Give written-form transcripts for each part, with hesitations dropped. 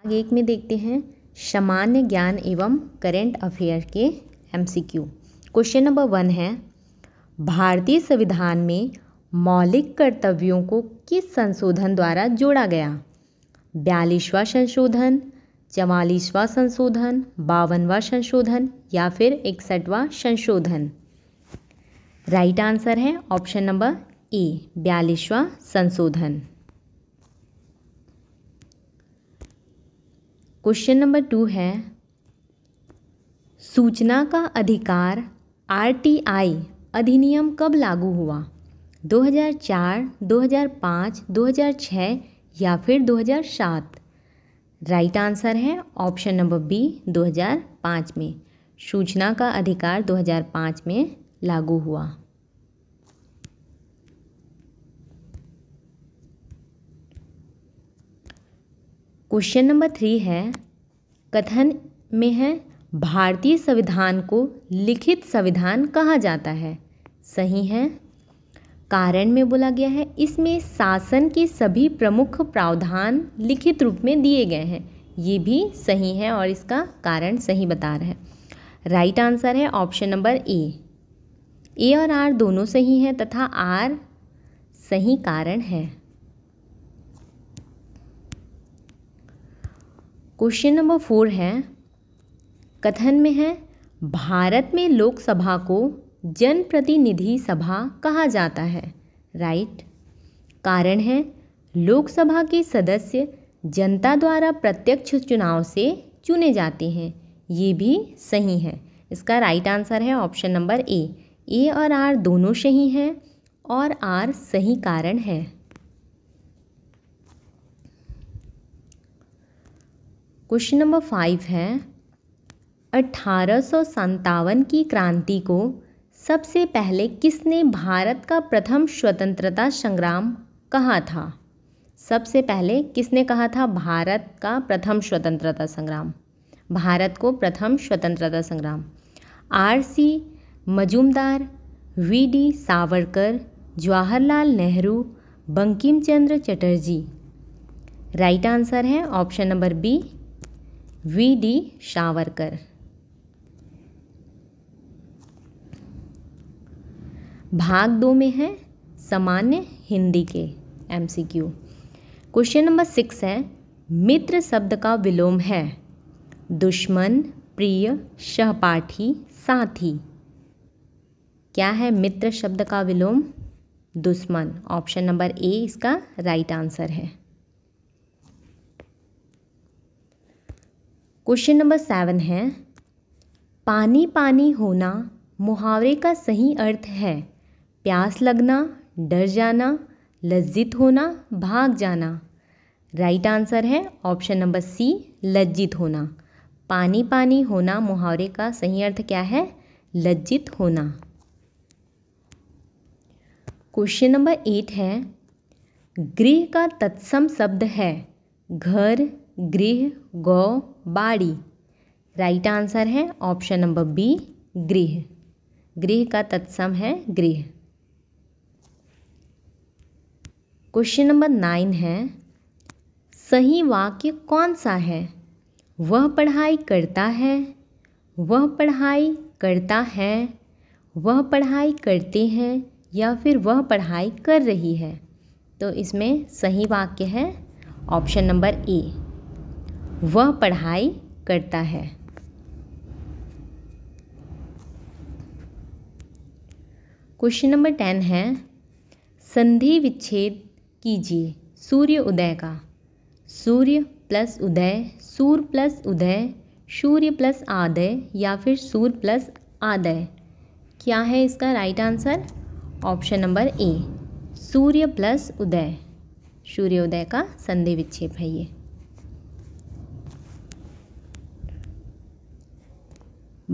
आगे एक में देखते हैं सामान्य ज्ञान एवं करंट अफेयर के MCQ। क्वेश्चन नंबर 1 है, भारतीय संविधान में मौलिक कर्तव्यों को किस संशोधन द्वारा जोड़ा गया? 42वां संशोधन, 44वां संशोधन, 52वां संशोधन या फिर 61वां संशोधन? राइट आंसर है ऑप्शन नंबर ए, 42वां संशोधन। क्वेश्चन नंबर 2 है, सूचना का अधिकार RTI अधिनियम कब लागू हुआ? 2004, 2005, 2006 या फिर 2007? राइट आंसर है ऑप्शन नंबर बी, 2005 में। सूचना का अधिकार 2005 में लागू हुआ। क्वेश्चन नंबर 3 है, कथन में है भारतीय संविधान को लिखित संविधान कहा जाता है। सही है। कारण में बोला गया है इसमें शासन के सभी प्रमुख प्रावधान लिखित रूप में दिए गए हैं। ये भी सही है और इसका कारण सही बता रहा है। राइट आंसर है ऑप्शन नंबर ए और आर दोनों सही हैं तथा आर सही कारण है। क्वेश्चन नंबर 4 है, कथन में है भारत में लोकसभा को जनप्रतिनिधि सभा कहा जाता है। राइट। कारण है लोकसभा के सदस्य जनता द्वारा प्रत्यक्ष चुनाव से चुने जाते हैं। ये भी सही है। इसका राइट आंसर है ऑप्शन नंबर ए और आर दोनों सही हैं और आर सही कारण है। क्वेश्चन नंबर 5 है, 1857 की क्रांति को सबसे पहले किसने भारत का प्रथम स्वतंत्रता संग्राम कहा था? सबसे पहले किसने कहा था भारत का प्रथम स्वतंत्रता संग्राम? भारत को प्रथम स्वतंत्रता संग्राम RC Majumdar, VD Savarkar, Jawaharlal Nehru, Bankim Chandra Chatterjee? Right answer है option number B, VD Savarkar. भाग 2 में है सामान्य हिंदी के MCQ। क्वेश्चन नंबर 6 है, मित्र शब्द का विलोम है दुश्मन, प्रिय, सहपाठी, साथी? क्या है मित्र शब्द का विलोम? दुश्मन। ऑप्शन नंबर ए इसका राइट आंसर है। क्वेश्चन नंबर 7 है, पानी पानी होना मुहावरे का सही अर्थ है प्यास लगना, डर जाना, लज्जित होना, भाग जाना? राइट आंसर है ऑप्शन नंबर सी, लज्जित होना। पानी पानी होना मुहावरे का सही अर्थ क्या है? लज्जित होना। क्वेश्चन नंबर 8 है, गृह का तत्सम शब्द है घर, गृह, गौ, बाड़ी? राइट आंसर है ऑप्शन नंबर बी, गृह। गृह का तत्सम है गृह। क्वेश्चन नंबर 9 है, सही वाक्य कौन सा है? वह पढ़ाई करता है, वह पढ़ाई करता है, वह पढ़ाई करते हैं या फिर वह पढ़ाई कर रही है? तो इसमें सही वाक्य है ऑप्शन नंबर ए, वह पढ़ाई करता है। क्वेश्चन नंबर 10 है, संधि विच्छेद कीजिए सूर्य उदय का। सूर्य प्लस उदय, सूर्य प्लस उदय, सूर्य प्लस आदय या फिर सूर्य प्लस आदय? क्या है इसका right answer? Option number A, सूर्य प्लस उदय। सूर्योदय का संधि विच्छेद है ये।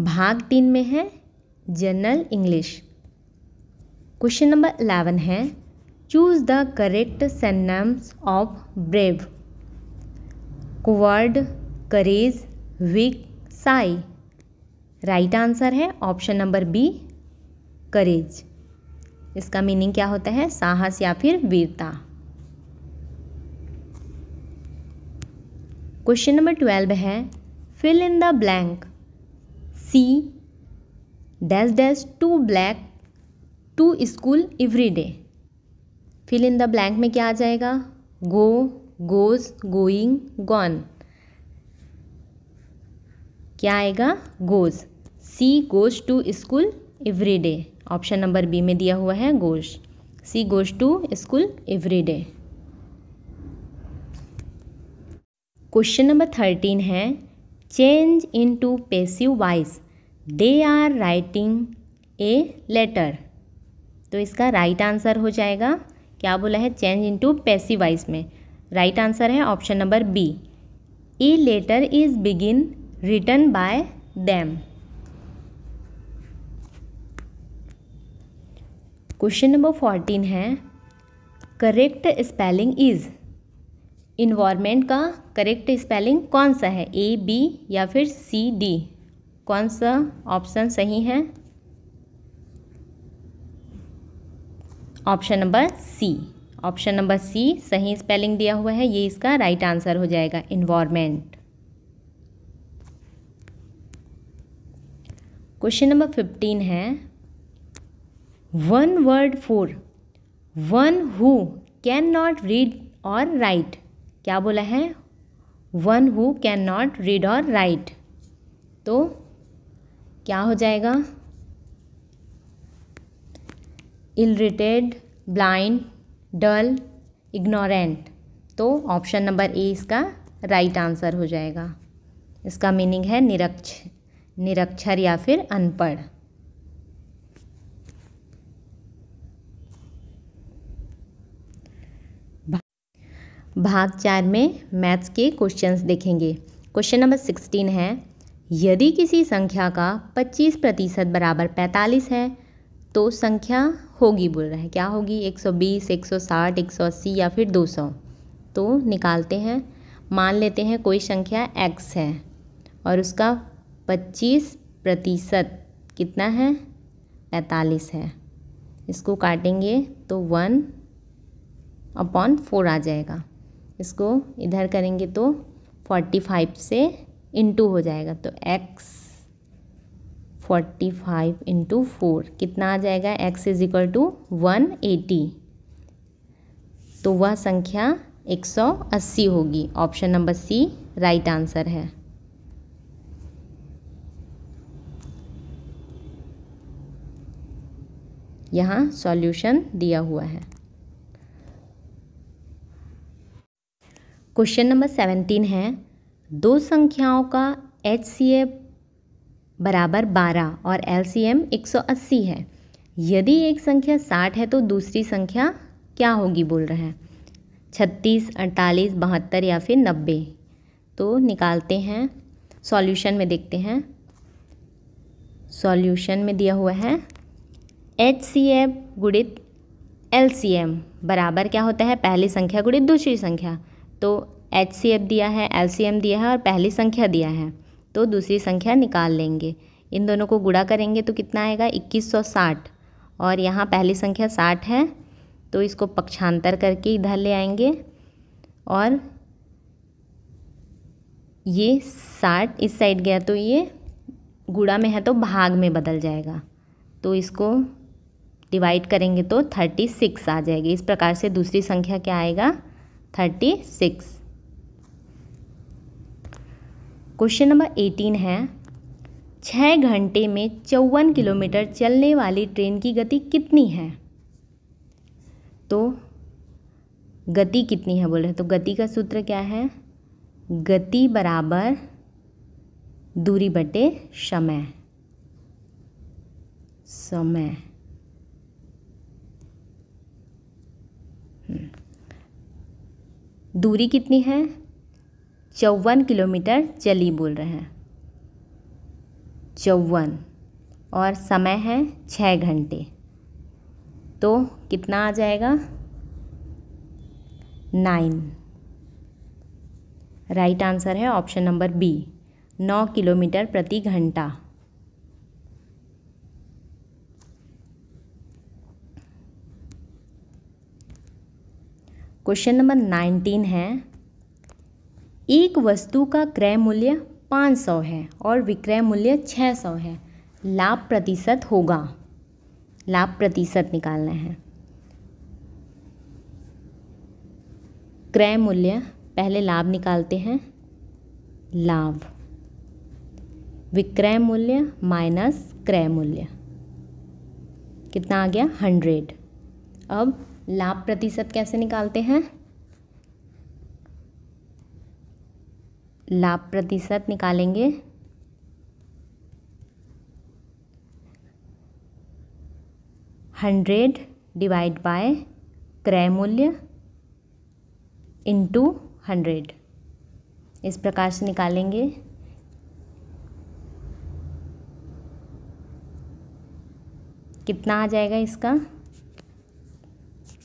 भाग 3 में है जनरल इंग्लिश। क्वेश्चन नंबर 11 है, choose the correct synonyms of brave. Coward, courage, weak, shy? Right answer है ऑप्शन नंबर बी, करेज। इसका मीनिंग क्या होता है? साहस या फिर वीरता। क्वेश्चन नंबर 12 है fill in the blank she dash dash to blank to school every day. Fill in the blank में क्या आ जाएगा? Go, goes, going, gone. क्या आएगा? Goes. She goes to school every day. Option number B में दिया हुआ है goes. She goes to school every day. Question number 13 है change into passive voice they are writing a letter. तो इसका right answer हो जाएगा, क्या बोला है? Change into passive voice में राइट आंसर है option number B, a letter is बिगिन written by them. Question number 14 है करेक्ट स्पेलिंग इज। इन्वायरमेंट का करेक्ट स्पेलिंग कौन सा है? ए, बी या फिर सी, डी? कौन सा ऑप्शन सही है? Option number C. Option number C सही स्पेलिंग दिया हुआ है, ये इसका राइट आंसर हो जाएगा, इन्वायरमेंट। क्वेश्चन नंबर 15 है one word for one who can not read और राइट। क्या बोला है? One who can not read और राइट। तो क्या हो जाएगा? इलरिटेड, ब्लाइंड, डल, इग्नोरेंट। तो ऑप्शन नंबर ए इसका राइट आंसर हो जाएगा। इसका मीनिंग है निरक्षर या फिर अनपढ़। भाग 4 में मैथ्स के क्वेश्चंस देखेंगे। क्वेश्चन नंबर 16 है यदि किसी संख्या का 25% बराबर 45 है तो संख्या होगी, बोल रहा है क्या होगी? 120, 160, 180 या फिर 200। तो निकालते हैं। मान लेते हैं कोई संख्या x है और उसका 25% कितना है? 45 है। इसको काटेंगे तो 1/4 आ जाएगा। इसको इधर करेंगे तो 45 से इंटू हो जाएगा, तो x 45 × 4 कितना आ जाएगा? x = 180। तो वह संख्या 180 होगी। Option number C right answer है। यहाँ सॉल्यूशन दिया हुआ है। क्वेश्चन नंबर 17 है दो संख्याओं का HCF बराबर 12 और LCM 180 है। यदि एक संख्या 60 है तो दूसरी संख्या क्या होगी, बोल रहा है? 36, 48, 72 या फिर 90। तो निकालते हैं। सॉल्यूशन में देखते हैं। सॉल्यूशन में दिया हुआ है HCF गुणित LCM बराबर क्या होता है? पहली संख्या गुणित दूसरी संख्या। तो HCF दिया है, LCM दिया है और पहली संख्या दिया है, तो दूसरी संख्या निकाल लेंगे। इन दोनों को गुणा करेंगे तो कितना आएगा? 2160। और यहाँ पहली संख्या 60 है तो इसको पक्षांतर करके इधर ले आएंगे और ये 60 इस साइड गया तो ये गुणा में है तो भाग में बदल जाएगा। तो इसको डिवाइड करेंगे तो 36 आ जाएगी। इस प्रकार से दूसरी संख्या क्या आएगा? 36। क्वेश्चन नंबर 18 है 6 घंटे में 54 किलोमीटर चलने वाली ट्रेन की गति कितनी है? तो गति कितनी है बोल रहे हैं, तो गति का सूत्र क्या है? गति बराबर दूरी बटे समय। दूरी कितनी है? 54 किलोमीटर चली, बोल रहे हैं 54, और समय है 6 घंटे। तो कितना आ जाएगा? 9। राइट आंसर है ऑप्शन नंबर बी, 9 किलोमीटर प्रति घंटा। क्वेश्चन नंबर 19 है एक वस्तु का क्रय मूल्य 500 है और विक्रय मूल्य 600 है, लाभ प्रतिशत होगा। लाभ प्रतिशत निकालना है। क्रय मूल्य, पहले लाभ निकालते हैं, लाभ, विक्रय मूल्य माइनस क्रय मूल्य, कितना आ गया 100। अब लाभ प्रतिशत कैसे निकालते हैं? लाभ प्रतिशत निकालेंगे 100 डिवाइड बाय क्रय मूल्य इंटू 100, इस प्रकार से निकालेंगे। कितना आ जाएगा इसका?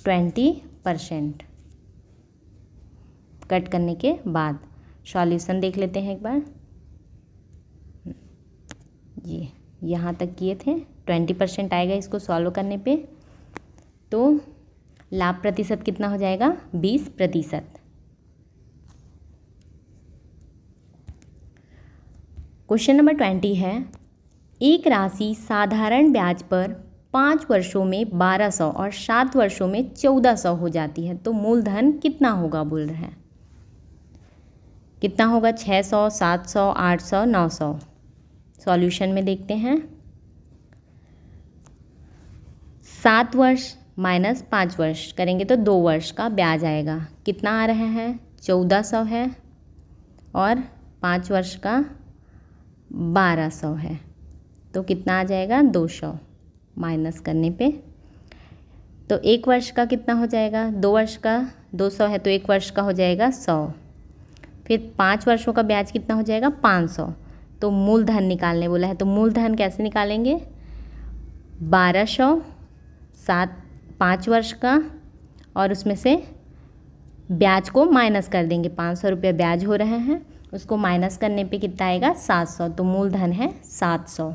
20%। कट करने के बाद सॉल्यूशन देख लेते हैं एक बार। ये यहाँ तक किए थे, 20% आएगा इसको सॉल्व करने पे। तो लाभ प्रतिशत कितना हो जाएगा? 20%। क्वेश्चन नंबर 20 है, एक राशि साधारण ब्याज पर 5 वर्षों में 1200 और 7 वर्षों में 1400 हो जाती है, तो मूलधन कितना होगा बोल रहे हैं। कितना होगा? 600, 700, 800, 900। सॉल्यूशन में देखते हैं। 7 वर्ष माइनस 5 वर्ष करेंगे तो 2 वर्ष का ब्याज आएगा। कितना आ रहा है? 1400 है और 5 वर्ष का 1200 है, तो कितना आ जाएगा? 200। माइनस करने पे तो 1 वर्ष का कितना हो जाएगा? 2 वर्ष का 200 है तो 1 वर्ष का हो जाएगा 100। फिर 5 वर्षों का ब्याज कितना हो जाएगा? 500। तो मूलधन निकालने बोला है, तो मूलधन कैसे निकालेंगे? 1200 5 वर्ष का और उसमें से ब्याज को माइनस कर देंगे। 500 रुपये ब्याज हो रहे हैं, उसको माइनस करने पे कितना आएगा? 700। तो मूलधन है 700।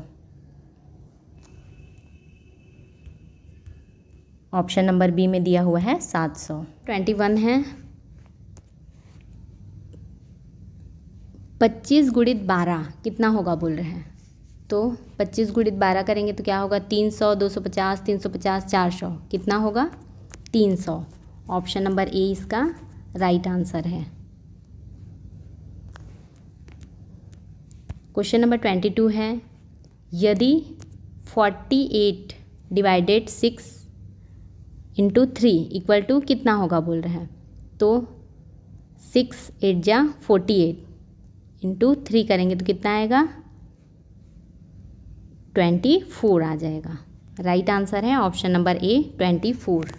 ऑप्शन नंबर बी में दिया हुआ है 700। 21 है, 25 गुणित 12 कितना होगा बोल रहे हैं। तो 25 गुणित 12 करेंगे तो क्या होगा? 300, 250, 350, 400, कितना होगा? 300। ऑप्शन नंबर ए इसका राइट आंसर है। क्वेश्चन नंबर 22 है, यदि 48 डिवाइडेड 6 इंटू 3 इक्वल टू कितना होगा बोल रहे हैं। तो 6 8 जा 48 इंटू 3 करेंगे तो कितना आएगा? 24 आ जाएगा। राइट आंसर है ऑप्शन नंबर ए 24।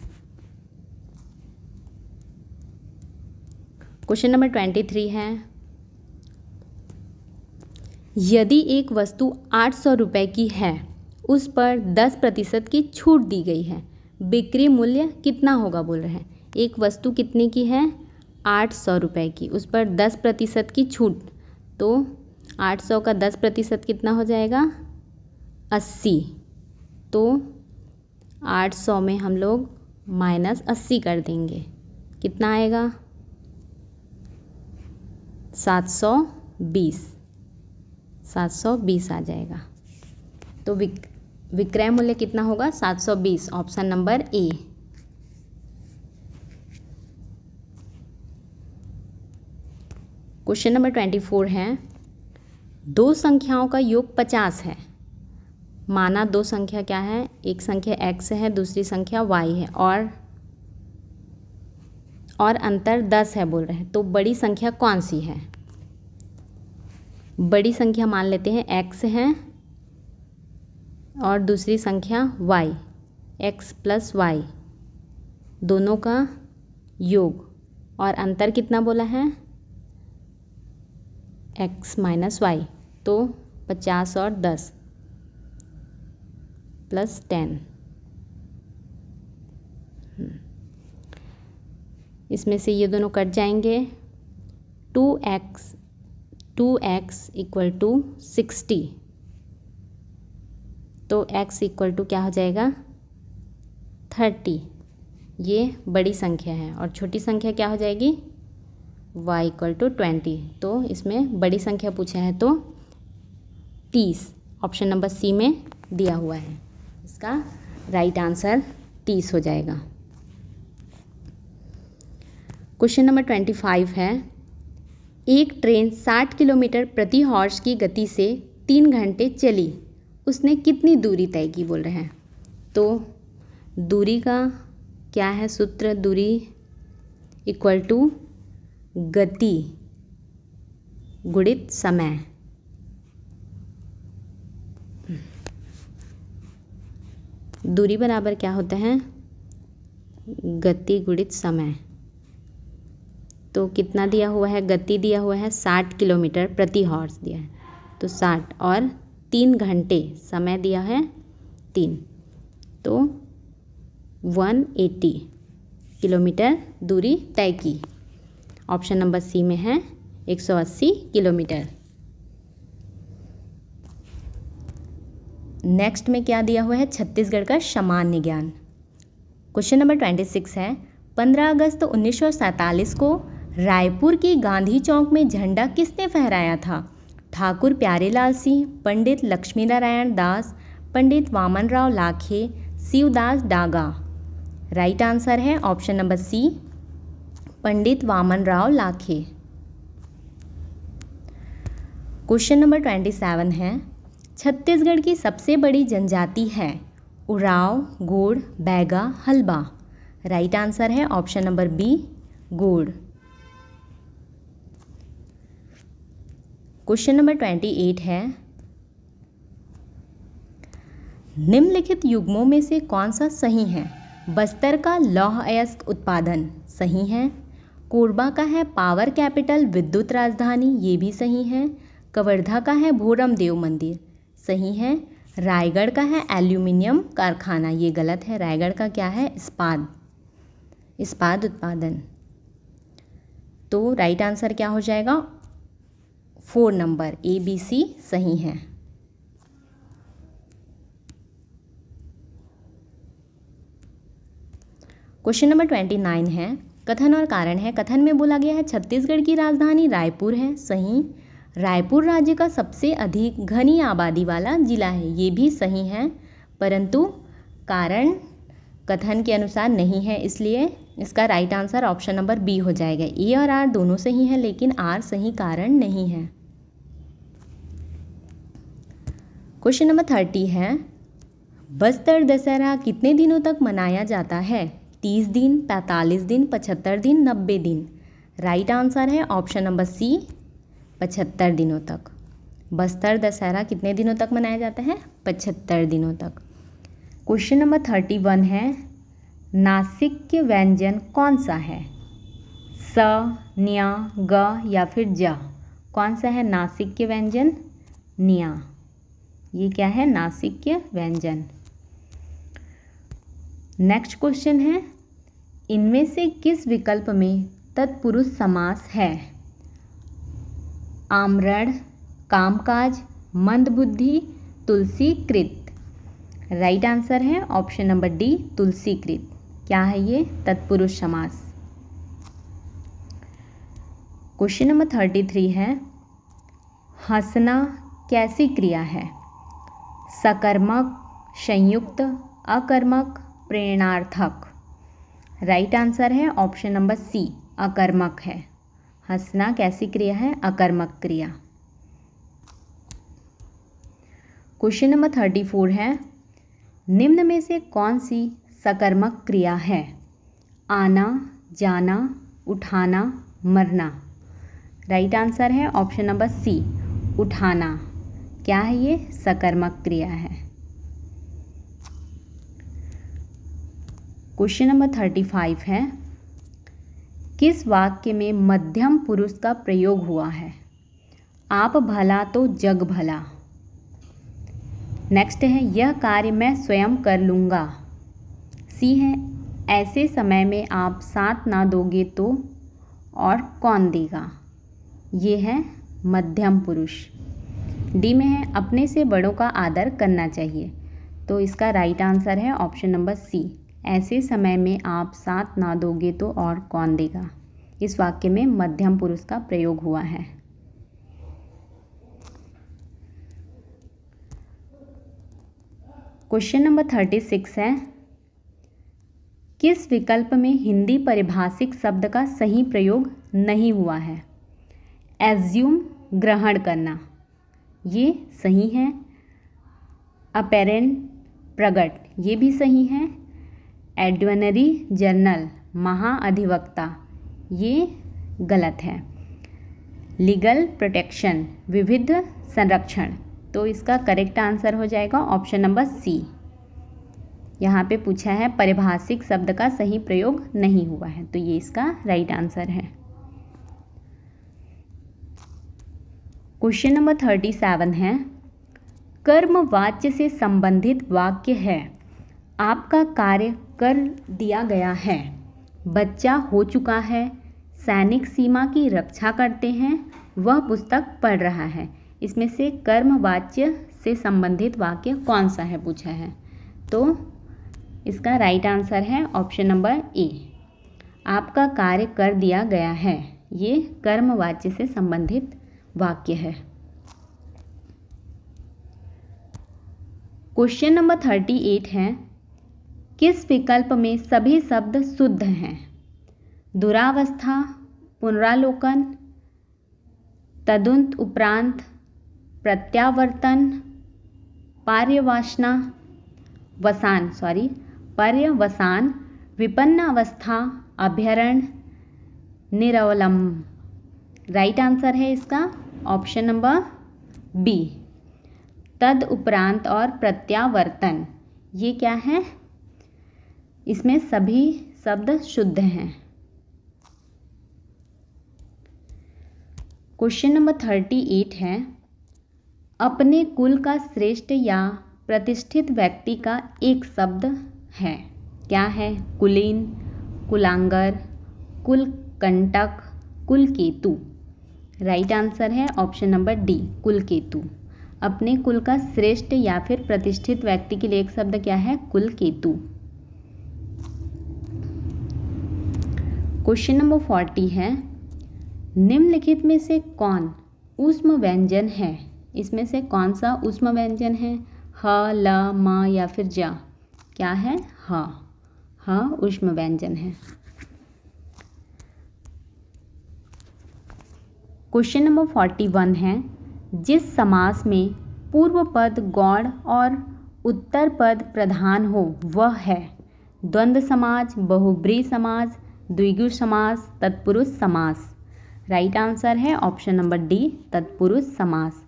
क्वेश्चन नंबर 23 है, यदि एक वस्तु 800 रुपये की है, उस पर 10% की छूट दी गई है, बिक्री मूल्य कितना होगा बोल रहे हैं। एक वस्तु कितने की है? 800 रुपये की, उस पर 10% की छूट, तो 800 का 10% कितना हो जाएगा? 80। तो 800 में हम लोग माइनस 80 कर देंगे, कितना आएगा? 720। 720 आ जाएगा। तो विक्रय मूल्य कितना होगा? 720। ऑप्शन नंबर ए। क्वेश्चन नंबर 24 है, दो संख्याओं का योग 50 है। माना दो संख्या क्या है? एक संख्या x है, दूसरी संख्या y है, और अंतर 10 है बोल रहे हैं। तो बड़ी संख्या कौन सी है? बड़ी संख्या मान लेते हैं x है और दूसरी संख्या y, x प्लस वाई, दोनों का योग, और अंतर कितना बोला है? x minus y. तो 50 और 10 प्लस 10, इसमें से ये दोनों कट जाएंगे। 2x इक्वल टू 60, तो x इक्वल टू क्या हो जाएगा? 30। ये बड़ी संख्या है और छोटी संख्या क्या हो जाएगी? y equal to 20। तो इसमें बड़ी संख्या पूछा है तो 30 ऑप्शन नंबर सी में दिया हुआ है। इसका राइट आंसर 30 हो जाएगा। क्वेश्चन नंबर 25 है, एक ट्रेन 60 किलोमीटर प्रति हॉर्स की गति से 3 घंटे चली, उसने कितनी दूरी तय की बोल रहे हैं। तो दूरी का क्या है सूत्र, दूरी इक्वल टू गति गुणित समय। दूरी बराबर क्या होता है, गति गुणित समय। तो कितना दिया हुआ है, गति दिया हुआ है 60 किलोमीटर प्रति हॉर्स दिया है, तो 60 और 3 घंटे समय दिया है 3, तो 180 किलोमीटर दूरी तय की। ऑप्शन नंबर सी में है 180 किलोमीटर। नेक्स्ट में क्या दिया हुआ है, छत्तीसगढ़ का सामान्य ज्ञान। क्वेश्चन नंबर 26 है, 15 अगस्त 1947 को रायपुर की गांधी चौक में झंडा किसने फहराया था। ठाकुर प्यारेलाल सिंह, पंडित लक्ष्मी नारायण दास, पंडित वामनराव लाखे, शिवदास डागा। राइट आंसर है option number C, Pandit Vamanrao Lakhe. Question number 27 है, छत्तीसगढ़ की सबसे बड़ी जनजाति है उराव, गोंड, बैगा, हल्बा। राइट आंसर है option number B, Gond. Question number 28 है, निम्नलिखित युग्मों में से कौन सा सही है। बस्तर का लौह अयस्क उत्पादन सही है, कोरबा का है पावर कैपिटल विद्युत राजधानी, ये भी सही है, कवर्धा का है भोरम देव मंदिर सही है, रायगढ़ का है एल्यूमिनियम कारखाना, ये गलत है, रायगढ़ का क्या है इस्पात उत्पादन। तो राइट आंसर क्या हो जाएगा, 4 नंबर ABC सही है। क्वेश्चन नंबर 29 है, कथन और कारण है। कथन में बोला गया है छत्तीसगढ़ की राजधानी रायपुर है, सही। रायपुर राज्य का सबसे अधिक घनी आबादी वाला जिला है, ये भी सही है, परंतु कारण कथन के अनुसार नहीं है, इसलिए इसका right answer option number B हो जाएगा। ए और आर दोनों सही हैं, लेकिन आर सही कारण नहीं है। क्वेश्चन नंबर 30 है, बस्तर दशहरा कितने दिनों तक मनाया जाता है। 30 दिन, 45 दिन, 75 दिन, 90 दिन। राइट आंसर है ऑप्शन नंबर सी, 75 दिनों तक। बस्तर दशहरा कितने दिनों तक मनाया जाता है, 75 दिनों तक। क्वेश्चन नंबर 31 है, नासिक्य व्यंजन कौन सा है। स, न्या, ग या फिर ज। कौन सा है नासिक्य व्यंजन, न्या। ये क्या है, नासिक्य व्यंजन। नेक्स्ट क्वेश्चन है, इनमें से किस विकल्प में तत्पुरुष समास है। आमरण, कामकाज, मंदबुद्धि, तुलसीकृत। राइट आंसर है ऑप्शन नंबर डी, तुलसीकृत। क्या है ये, तत्पुरुष समास। क्वेश्चन नंबर 33 है, हंसना कैसी क्रिया है। सकर्मक, संयुक्त, अकर्मक, प्रेरणार्थक। राइट आंसर है ऑप्शन नंबर सी, अकर्मक है। हंसना कैसी क्रिया है, अकर्मक क्रिया। क्वेश्चन नंबर 34 है, निम्न में से कौन सी सकर्मक क्रिया है। आना, जाना, उठाना, मरना। राइट आंसर है ऑप्शन नंबर सी, उठाना। क्या है ये, सकर्मक क्रिया है। क्वेश्चन नंबर 35 है, किस वाक्य में मध्यम पुरुष का प्रयोग हुआ है। आप भला तो जग भला। नेक्स्ट है, यह कार्य मैं स्वयं कर लूँगा। सी है, ऐसे समय में आप साथ ना दोगे तो और कौन देगा। ये है मध्यम पुरुष। डी में है, अपने से बड़ों का आदर करना चाहिए। तो इसका राइट आंसर है ऑप्शन नंबर सी, ऐसे समय में आप साथ ना दोगे तो और कौन देगा। इस वाक्य में मध्यम पुरुष का प्रयोग हुआ है। क्वेश्चन नंबर 36 है, किस विकल्प में हिंदी पारिभाषिक शब्द का सही प्रयोग नहीं हुआ है? एज्यूम ग्रहण करना, ये सही है। अपेरेंट प्रकट, ये भी सही है। एडवर्नरी जर्नल महाअधिवक्ता, ये गलत है। लीगल प्रोटेक्शन विविध संरक्षण, तो इसका करेक्ट आंसर हो जाएगा ऑप्शन नंबर सी। यहाँ पे पूछा है पारिभाषिक शब्द का सही प्रयोग नहीं हुआ है, तो ये इसका राइट आंसर है। क्वेश्चन नंबर 37 है, कर्मवाच्य से संबंधित वाक्य है, आपका कार्य कर दिया गया है, बच्चा हो चुका है, सैनिक सीमा की रक्षा करते हैं, वह पुस्तक पढ़ रहा है। इसमें से कर्मवाच्य से संबंधित वाक्य कौन सा है पूछा है, तो इसका राइट आंसर है ऑप्शन नंबर ए। आपका कार्य कर दिया गया है, ये कर्मवाच्य से संबंधित वाक्य है। क्वेश्चन नंबर 38 है, किस विकल्प में सभी शब्द शुद्ध हैं? दुरावस्था, पुनरालोकन, तदुंत उपरांत, प्रत्यावर्तन, पर्यवसान, विपन्न अवस्था, अभ्यरण, निरवलम। राइट आंसर है इसका ऑप्शन नंबर बी, तद उपरांत और प्रत्यावर्तन, ये क्या है? इसमें सभी शब्द शुद्ध हैं। क्वेश्चन नंबर 38 है, अपने कुल का श्रेष्ठ या प्रतिष्ठित व्यक्ति का एक शब्द है, क्या है? कुलीन, कुलांगर, कुलकंटक, कुलकेतु। राइट आंसर है ऑप्शन नंबर डी, कुलकेतु। अपने कुल का श्रेष्ठ या फिर प्रतिष्ठित व्यक्ति के लिए एक शब्द क्या है? कुलकेतु। क्वेश्चन नंबर 40 है, निम्नलिखित में से कौन ऊष्म व्यंजन है? इसमें से कौन सा ऊष्म व्यंजन है? ह, ल, म या फिर ज? क्या है? ह ऊष्म व्यंजन है। क्वेश्चन नंबर 41 है, जिस समास में पूर्व पद गौण और उत्तर पद प्रधान हो वह है? द्वंद्व समास, बहुब्रीहि समास, द्विगु समास, तत्पुरुष समास। राइट आंसर है ऑप्शन नंबर डी, तत्पुरुष समास।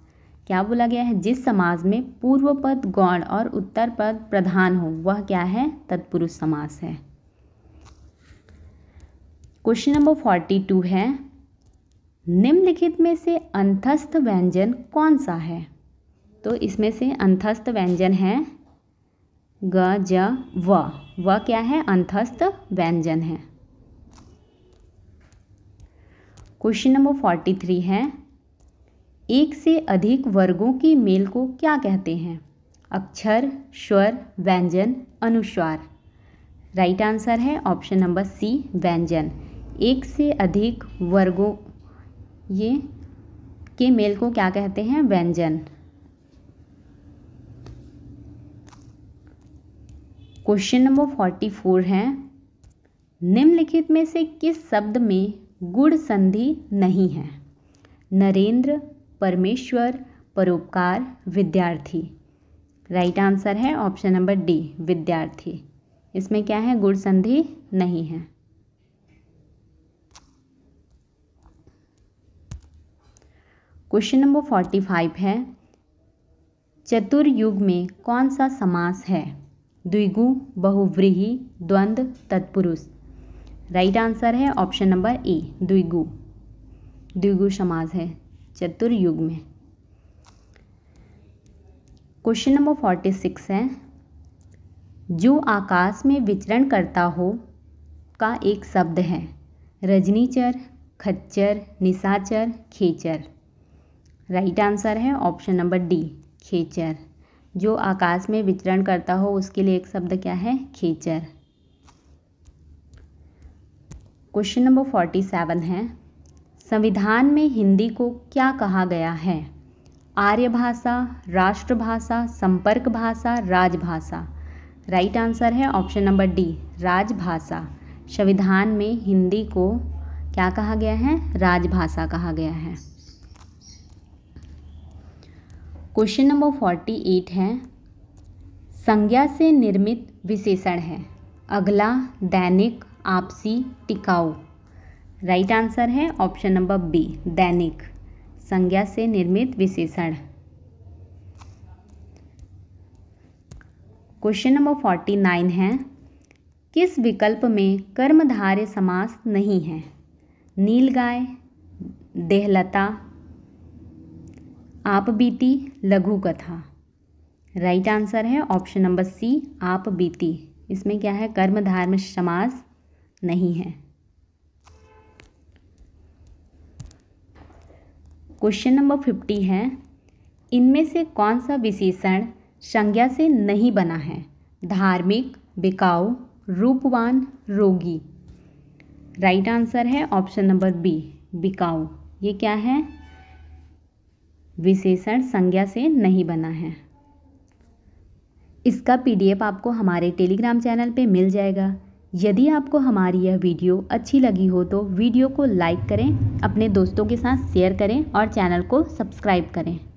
क्या बोला गया है? जिस समास में पूर्व पद गौण और उत्तर पद प्रधान हो वह क्या है? तत्पुरुष समास है। क्वेश्चन नंबर 42 है, निम्नलिखित में से अंतस्थ व्यंजन कौन सा है? तो इसमें से अंतस्थ व्यंजन है ग, ज, व। व क्या है? अंतस्थ व्यंजन है। क्वेश्चन नंबर 43 है, एक से अधिक वर्गों के मेल को क्या कहते हैं? अक्षर, स्वर, व्यंजन, अनुस्वार। राइट आंसर है ऑप्शन नंबर सी, व्यंजन। एक से अधिक वर्गों ये के मेल को क्या कहते हैं? व्यंजन। क्वेश्चन नंबर 44 है, निम्नलिखित में से किस शब्द में गुण संधि नहीं है? नरेंद्र, परमेश्वर, परोपकार, विद्यार्थी। राइट आंसर है ऑप्शन नंबर डी, विद्यार्थी। इसमें क्या है? गुण संधि नहीं है। क्वेश्चन नंबर 45 है, चतुर्युग में कौन सा समास है? द्विगु, बहुव्रीहि, द्वंद्व, तत्पुरुष। राइट आंसर है ऑप्शन नंबर ए, द्विगु। द्विगु समास है चतुर्युग में। क्वेश्चन नंबर 46 है, जो आकाश में विचरण करता हो का एक शब्द है? रजनीचर, खच्चर, निशाचर, खेचर। राइट आंसर है ऑप्शन नंबर डी, खेचर। जो आकाश में विचरण करता हो उसके लिए एक शब्द क्या है? खेचर। क्वेश्चन नंबर 47 है, संविधान में हिंदी को क्या कहा गया है? आर्य भाषा, राष्ट्रभाषा, संपर्क भाषा, राजभाषा। राइट आंसर है ऑप्शन नंबर डी, राजभाषा। संविधान में हिंदी को क्या कहा गया है? राजभाषा कहा गया है। क्वेश्चन नंबर 48 है, संज्ञा से निर्मित विशेषण है? अगला, दैनिक, आपसी, टिकाऊ। राइट आंसर है ऑप्शन नंबर बी, दैनिक। संज्ञा से निर्मित विशेषण। क्वेश्चन नंबर 49 है, किस विकल्प में कर्मधारय समास नहीं है? नीलगाय, देहलता, आप बीती, लघु कथा। राइट आंसर है ऑप्शन नंबर सी, आप बीती। इसमें क्या है? कर्मधारय समास नहीं है। क्वेश्चन नंबर 50 है, इनमें से कौन सा विशेषण संज्ञा से नहीं बना है? धार्मिक, बिकाऊ, रूपवान, रोगी। राइट आंसर है ऑप्शन नंबर बी, बिकाऊ। ये क्या है? विशेषण संज्ञा से नहीं बना है। इसका PDF आपको हमारे टेलीग्राम चैनल पे मिल जाएगा। यदि आपको हमारी यह वीडियो अच्छी लगी हो तो वीडियो को लाइक करें, अपने दोस्तों के साथ शेयर करें और चैनल को सब्सक्राइब करें।